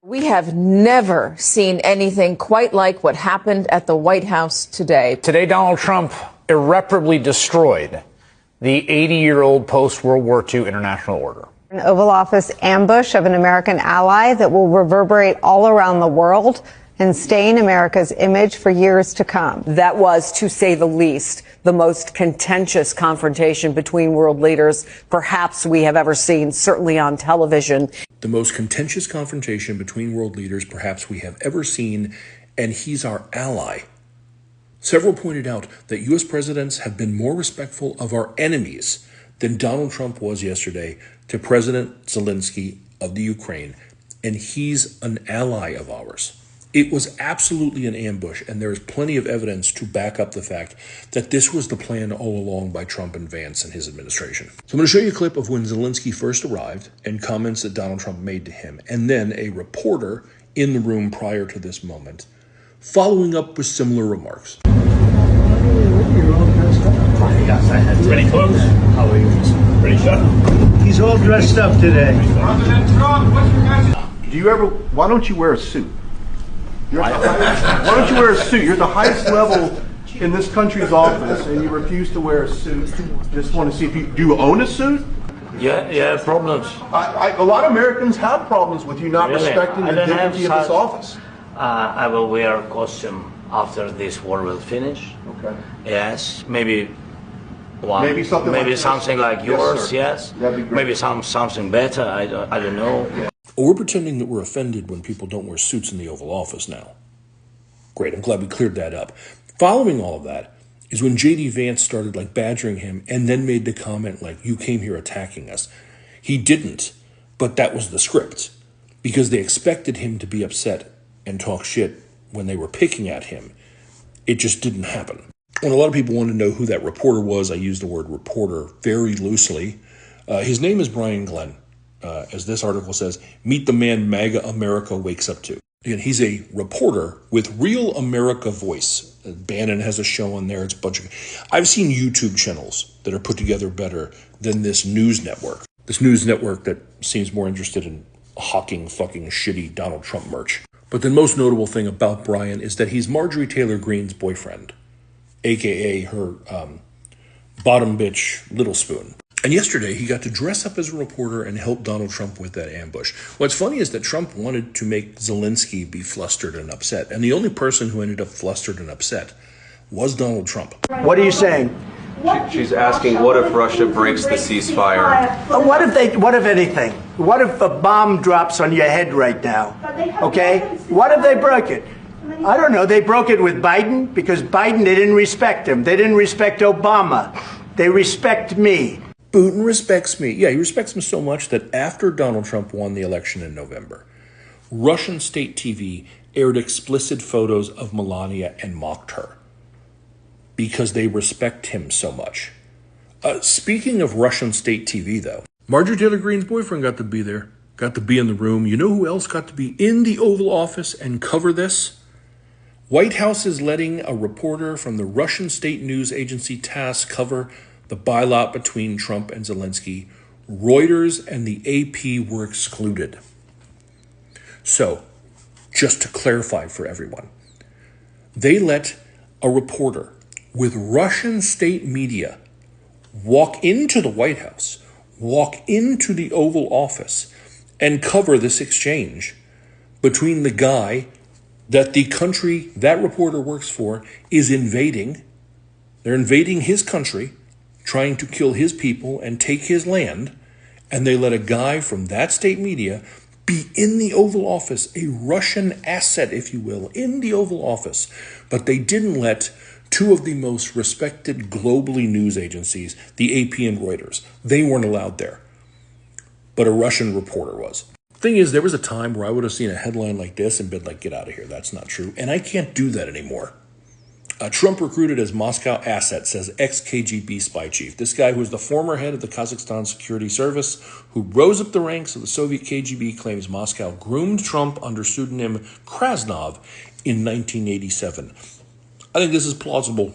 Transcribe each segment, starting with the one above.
We have never seen anything quite like what happened at the White House today. Today, Donald Trump irreparably destroyed the 80-year-old post-World War II international order. An Oval Office ambush of an American ally that will reverberate all around the world and stain America's image for years to come. That was, to say the least, the most contentious confrontation between world leaders perhaps we have ever seen, certainly on television. The most contentious confrontation between world leaders perhaps we have ever seen, and he's our ally. Several pointed out that U.S. presidents have been more respectful of our enemies than Donald Trump was yesterday to President Zelensky of the Ukraine, and he's an ally of ours. It was absolutely an ambush, and there is plenty of evidence to back up the fact that this was the plan all along by Trump and Vance and his administration. So I'm going to show you a clip of when Zelensky first arrived and comments that Donald Trump made to him, and then a reporter in the room prior to this moment, following up with similar remarks. Pretty close. How are you? Pretty sure. He's all dressed up today. President Trump, what's your message? Why don't you wear a suit? Why don't you wear a suit? You're at the highest level in this country's office, and you refuse to wear a suit. Just want to see if do you own a suit? Yeah, problems. A lot of Americans have problems with you not respecting the dignity of this office. I will wear a costume after this war will finish. Okay. Yes, maybe one. Maybe something like yours. Yes. That'd be great. Maybe something better. I don't know. Yeah. We're pretending that we're offended when people don't wear suits in the Oval Office now. Great, I'm glad we cleared that up. Following all of that is when J.D. Vance started badgering him and then made the comment you came here attacking us. He didn't, but that was the script because they expected him to be upset and talk shit when they were picking at him. It just didn't happen. When a lot of people want to know who that reporter was, I use the word reporter very loosely. His name is Brian Glenn. As this article says, meet the man MAGA America wakes up to. Again, he's a reporter with real America voice. Bannon has a show on there. It's a bunch of. I've seen YouTube channels that are put together better than this news network. This news network that seems more interested in hawking fucking shitty Donald Trump merch. But the most notable thing about Brian is that he's Marjorie Taylor Greene's boyfriend, aka her bottom bitch Little Spoon. And yesterday, he got to dress up as a reporter and help Donald Trump with that ambush. What's funny is that Trump wanted to make Zelensky be flustered and upset. And the only person who ended up flustered and upset was Donald Trump. What are you saying? She's asking, what if Russia breaks the ceasefire? What if anything? What if a bomb drops on your head right now? Okay? What if they broke it? I don't know. They broke it with Biden because Biden, they didn't respect him. They didn't respect Obama. They respect me. Putin respects me. Yeah, he respects him so much that after Donald Trump won the election in November, Russian state TV aired explicit photos of Melania and mocked her because they respect him so much. Speaking of Russian state TV, though, Marjorie Taylor Greene's boyfriend got to be there, got to be in the room. You know who else got to be in the Oval Office and cover this? White House is letting a reporter from the Russian state news agency TASS cover the bailout between Trump and Zelensky. Reuters and the AP were excluded. So, just to clarify for everyone, they let a reporter with Russian state media walk into the White House, walk into the Oval Office, and cover this exchange between the guy that the country that reporter works for is invading. They're invading his country, trying to kill his people and take his land, and they let a guy from that state media be in the Oval Office, a Russian asset, if you will, in the Oval Office. But they didn't let two of the most respected globally news agencies, the AP and Reuters. They weren't allowed there, but a Russian reporter was. Thing is, there was a time where I would have seen a headline like this and been like, get out of here, that's not true. And I can't do that anymore. Trump recruited as Moscow asset, says ex-KGB spy chief. This guy who was the former head of the Kazakhstan Security Service, who rose up the ranks of the Soviet KGB, claims Moscow groomed Trump under pseudonym Krasnov in 1987. I think this is plausible.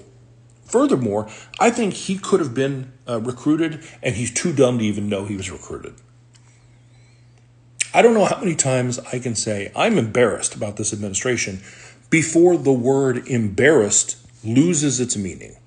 Furthermore, I think he could have been recruited, and he's too dumb to even know he was recruited. I don't know how many times I can say I'm embarrassed about this administration before the word embarrassed loses its meaning.